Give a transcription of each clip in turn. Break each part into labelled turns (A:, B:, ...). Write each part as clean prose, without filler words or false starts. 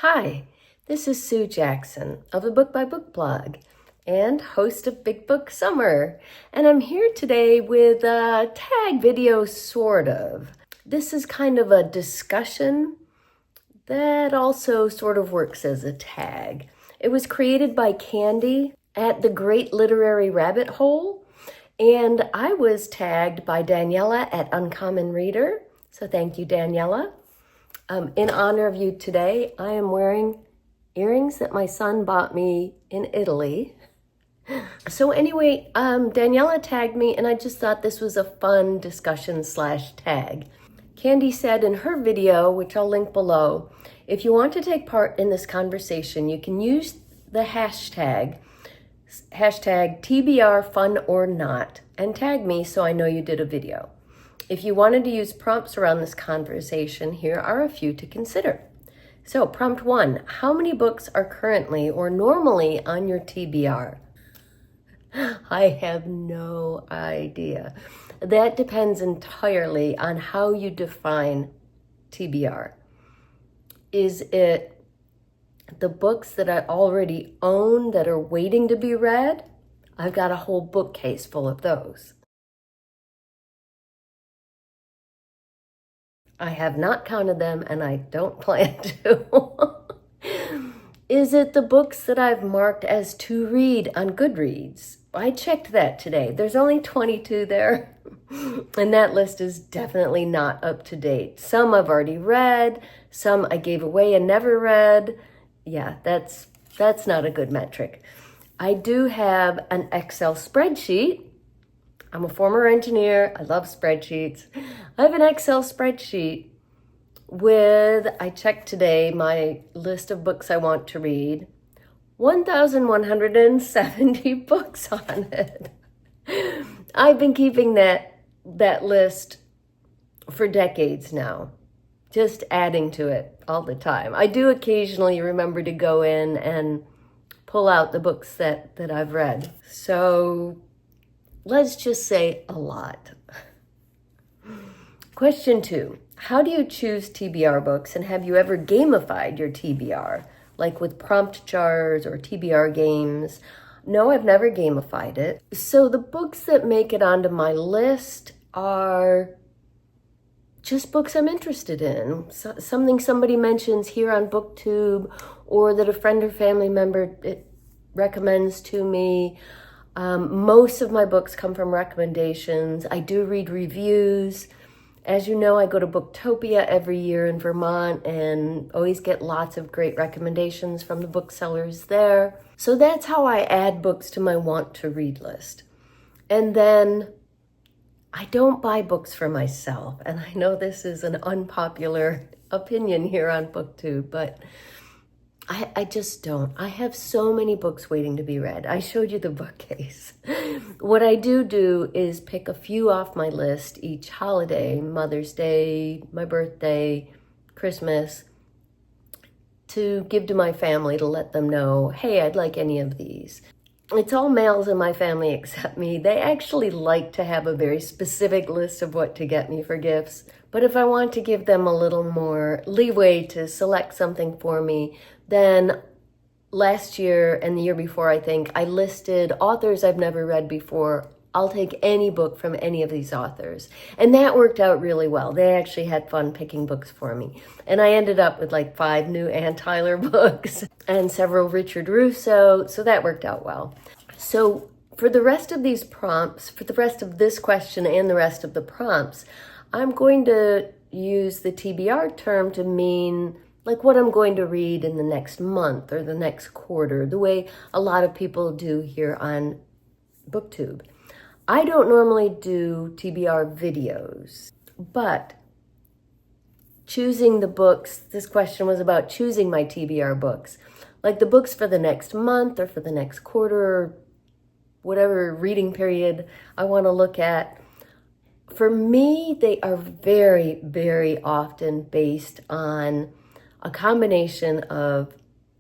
A: Hi, this is Sue Jackson of the Book by Book blog and host of Big Book Summer. And I'm here today with a tag video, sort of. This is kind of a discussion that also sort of works as a tag. It was created by Candy at the Great Literary Rabbit Hole, and I was tagged by Daniela at Uncommon Reader. So thank you, Daniela. In honor of you today, I am wearing earrings that my son bought me in Italy. So anyway, Daniela tagged me, and I just thought this was a fun discussion / tag. Candy said in her video, which I'll link below, if you want to take part in this conversation, you can use the hashtag TBR fun or not, and tag me so I know you did a video. If you wanted to use prompts around this conversation, here are a few to consider. So prompt 1, how many books are currently or normally on your TBR? I have no idea. That depends entirely on how you define TBR. Is it the books that I already own that are waiting to be read? I've got a whole bookcase full of those. I have not counted them, and I don't plan to. Is it the books that I've marked as to read on Goodreads? I checked that today. There's only 22 there, and that list is definitely not up to date. Some I've already read, some I gave away and never read. Yeah, that's not a good metric. I do have an Excel spreadsheet. I'm a former engineer. I love spreadsheets. I have an Excel spreadsheet with, I checked today, my list of books I want to read, 1,170 books on it. I've been keeping that list for decades now, just adding to it all the time. I do occasionally remember to go in and pull out the books that I've read. So let's just say a lot. Question 2, how do you choose TBR books, and have you ever gamified your TBR, like with prompt jars or TBR games? No, I've never gamified it. So the books that make it onto my list are just books I'm interested in. Something somebody mentions here on BookTube, or that a friend or family member recommends to me. Most of my books come from recommendations. I do read reviews. As you know, I go to Booktopia every year in Vermont and always get lots of great recommendations from the booksellers there. So that's how I add books to my want to read list. And then I don't buy books for myself. And I know this is an unpopular opinion here on BookTube, but I just don't. I have so many books waiting to be read. I showed you the bookcase. What I do is pick a few off my list each holiday, Mother's Day, my birthday, Christmas, to give to my family to let them know, hey, I'd like any of these. It's all males in my family except me. They actually like to have a very specific list of what to get me for gifts. But if I want to give them a little more leeway to select something for me, then last year and the year before, I think, I listed authors I've never read before. I'll take any book from any of these authors. And that worked out really well. They actually had fun picking books for me. And I ended up with like 5 new Ann Tyler books and several Richard Russo. So that worked out well. So for the rest of these prompts, for the rest of this question and the rest of the prompts, I'm going to use the TBR term to mean like what I'm going to read in the next month or the next quarter, the way a lot of people do here on BookTube. I don't normally do TBR videos, but choosing the books, this question was about choosing my TBR books, like the books for the next month or for the next quarter, or whatever reading period I want to look at. For me, they are very, very often based on a combination of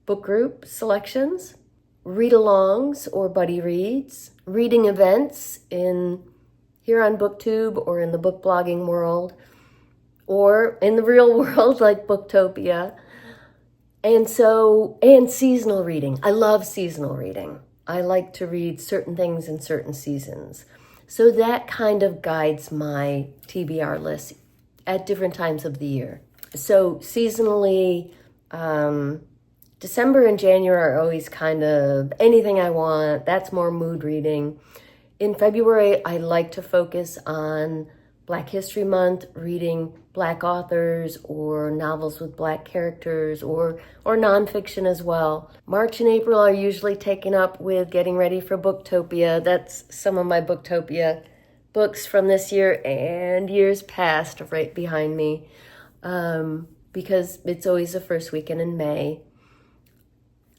A: book group selections, read-alongs or buddy reads, reading events here on BookTube or in the book blogging world, or in the real world like Booktopia, And seasonal reading. I love seasonal reading. I like to read certain things in certain seasons. So that kind of guides my TBR list at different times of the year. So seasonally, December and January are always kind of anything I want. That's more mood reading. In February, I like to focus on Black History Month, reading Black authors or novels with Black characters or nonfiction as well. March and April are usually taken up with getting ready for Booktopia. That's some of my Booktopia books from this year and years past right behind me, because it's always the first weekend in May.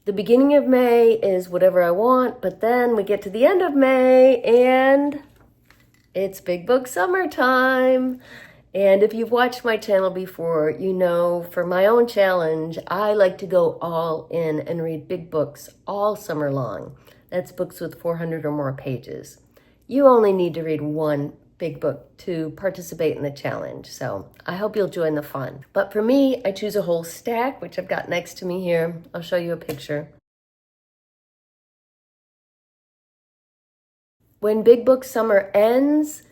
A: The beginning of May is whatever I want, but then we get to the end of May and it's Big Book Summertime. And if you've watched my channel before, you know for my own challenge, I like to go all in and read big books all summer long. That's books with 400 or more pages. You only need to read one big book to participate in the challenge. So I hope you'll join the fun. But for me, I choose a whole stack, which I've got next to me here. I'll show you a picture. When Big Book Summer ends,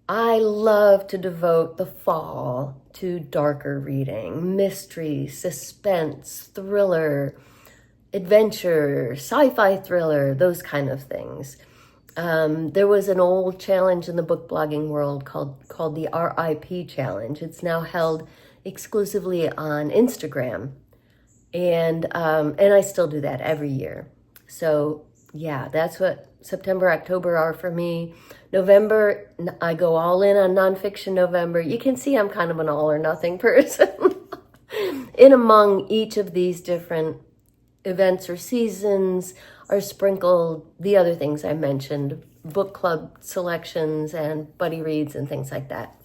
A: I love to devote the fall to darker reading, mystery, suspense, thriller, adventure, sci-fi thriller, those kind of things. There was an old challenge in the book blogging world called the RIP challenge. It's now held exclusively on Instagram, and I still do that every year. So yeah, that's what September, October are for me. November, I go all in on nonfiction November. You can see I'm kind of an all or nothing person. In among each of these different events or seasons are sprinkled the other things I mentioned, book club selections and buddy reads and things like that.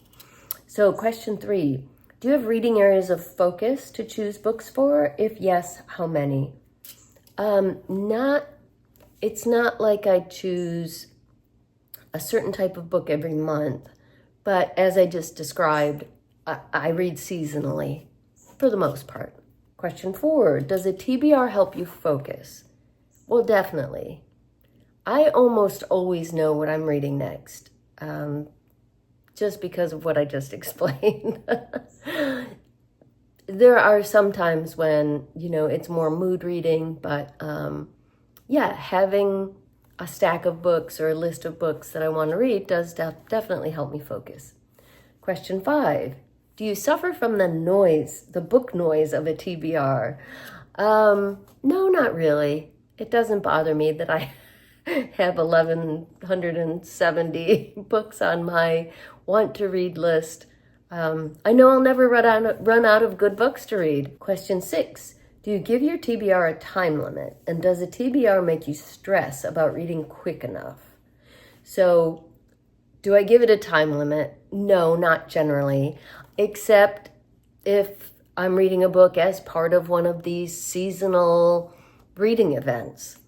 A: So question 3, do you have reading areas of focus to choose books for? If yes, how many? It's not like I choose a certain type of book every month, but as I just described, I read seasonally for the most part. Question 4, does a TBR help you focus? Well, definitely. I almost always know what I'm reading next, just because of what I just explained. There are some times when, it's more mood reading, but yeah, having a stack of books or a list of books that I want to read does definitely help me focus. Question 5, do you suffer from the book noise of a TBR? No, not really. It doesn't bother me that I have 1,170 books on my want to read list. I know I'll never run out of good books to read. Question 6, do you give your TBR a time limit? And does a TBR make you stress about reading quick enough? So do I give it a time limit? No, not generally, except if I'm reading a book as part of one of these seasonal reading events.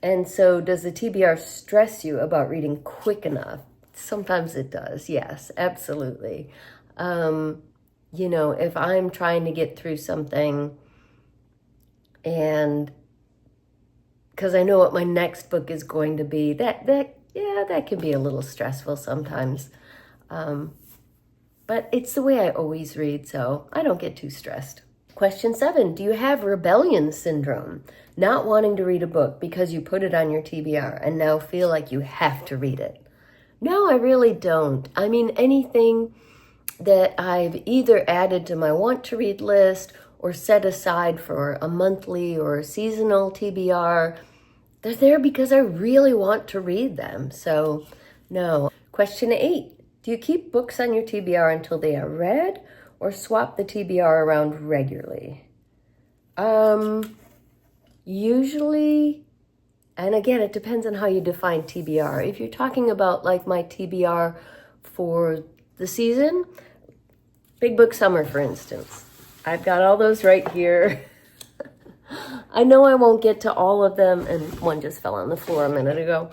A: And so does the TBR stress you about reading quick enough? Sometimes it does, yes, absolutely. If I'm trying to get through something and because I know what my next book is going to be, that can be a little stressful sometimes. But it's the way I always read, so I don't get too stressed. Question 7, do you have rebellion syndrome? Not wanting to read a book because you put it on your TBR and now feel like you have to read it. No, I really don't. I mean, anything that I've either added to my want to read list or set aside for a monthly or a seasonal TBR, they're there because I really want to read them. So no. Question 8, do you keep books on your TBR until they are read or swap the TBR around regularly? Usually, and again, it depends on how you define TBR. If you're talking about like my TBR for the season, Big Book Summer, for instance, I've got all those right here. I know I won't get to all of them, and one just fell on the floor a minute ago.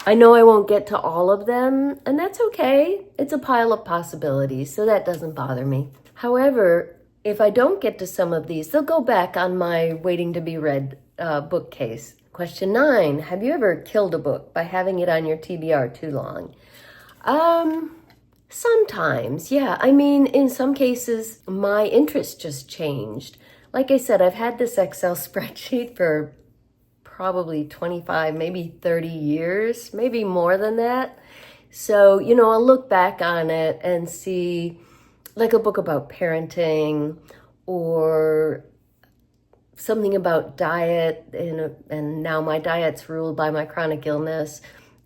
A: I know I won't get to all of them, and that's okay. It's a pile of possibilities, so that doesn't bother me. However, If I don't get to some of these, they'll go back on my waiting to be read bookcase. Question 9, have you ever killed a book by having it on your TBR too long? Sometimes, yeah. I mean, in some cases, my interest just changed. Like I said, I've had this Excel spreadsheet for probably 25, maybe 30 years, maybe more than that. So, I'll look back on it and see like a book about parenting or something about diet, and now my diet's ruled by my chronic illness.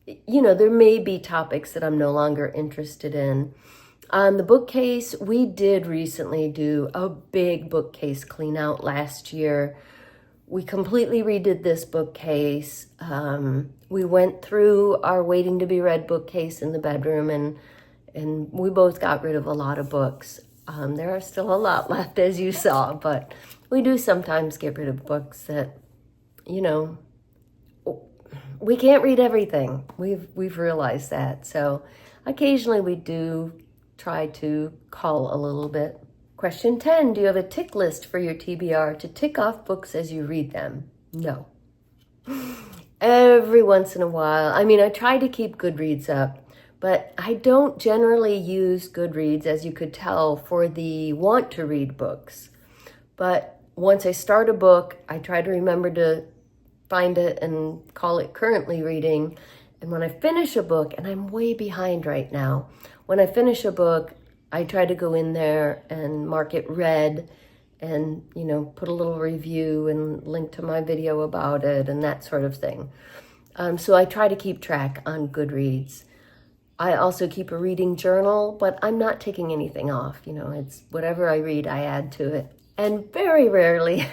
A: There may be topics that I'm no longer interested in. On the bookcase, we did recently do a big bookcase clean out last year. We completely redid this bookcase. We went through our waiting to be read bookcase in the bedroom, and we both got rid of a lot of books. There are still a lot left, as you saw, but we do sometimes get rid of books that, we can't read everything. We've realized that. So occasionally we do try to cull a little bit. Question 10, do you have a tick list for your TBR to tick off books as you read them? No. Every once in a while. I mean, I try to keep Goodreads up, but I don't generally use Goodreads, as you could tell, for the want to read books. But once I start a book, I try to remember to find it and call it currently reading. And when I finish a book, and I'm way behind right now, when I finish a book, I try to go in there and mark it read and, put a little review and link to my video about it and that sort of thing. So I try to keep track on Goodreads. I also keep a reading journal, but I'm not taking anything off. It's whatever I read, I add to it. And very rarely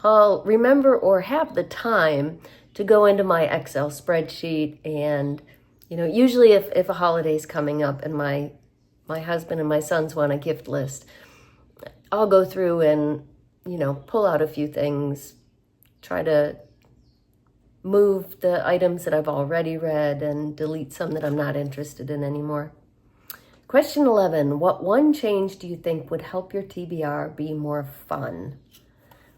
A: I'll remember or have the time to go into my Excel spreadsheet. And, usually if a holiday's coming up and my husband and my sons want a gift list, I'll go through and, pull out a few things, try to move the items that I've already read and delete some that I'm not interested in anymore. Question 11, what one change do you think would help your TBR be more fun?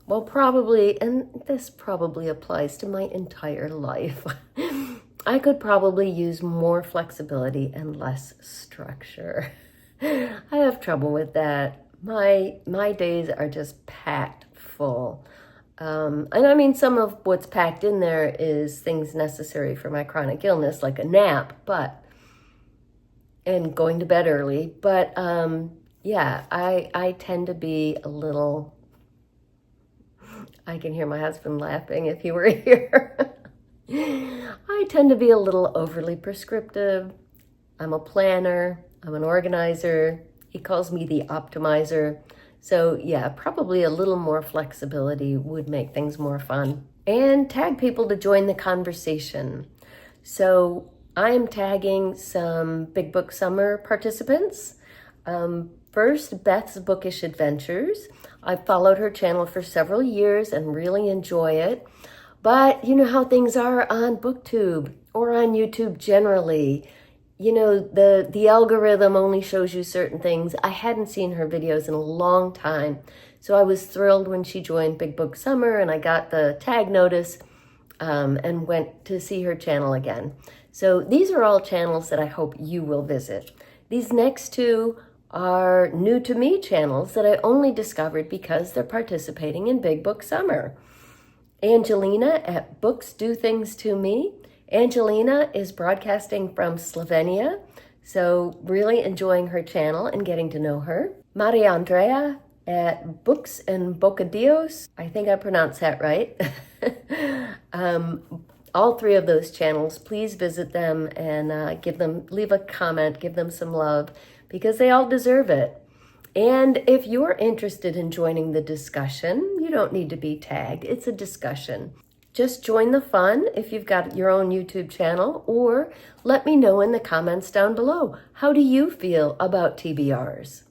A: Well, probably, and this probably applies to my entire life, I could probably use more flexibility and less structure. I have trouble with that. My days are just packed full. And I mean, some of what's packed in there is things necessary for my chronic illness, like a nap, and going to bed early. But yeah, I tend to be a little, I can hear my husband laughing if he were here. I tend to be a little overly prescriptive. I'm a planner, I'm an organizer. He calls me the optimizer. So yeah, probably a little more flexibility would make things more fun. And tag people to join the conversation. So I'm tagging some Big Book Summer participants. First, Beth's Bookish Adventures. I've followed her channel for several years and really enjoy it. But you know how things are on BookTube or on YouTube generally. The algorithm only shows you certain things. I hadn't seen her videos in a long time. So I was thrilled when she joined Big Book Summer and I got the tag notice and went to see her channel again. So these are all channels that I hope you will visit. These next two are new to me channels that I only discovered because they're participating in Big Book Summer. Angelina at Books Do Things to Me. Angelina is broadcasting from Slovenia, so really enjoying her channel and getting to know her. Maria Andrea at Books and Bocadillos. I think I pronounced that right. All three of those channels, please visit them and leave a comment, give them some love, because they all deserve it. And if you're interested in joining the discussion, you don't need to be tagged. It's a discussion. Just join the fun if you've got your own YouTube channel, or let me know in the comments down below. How do you feel about TBRs?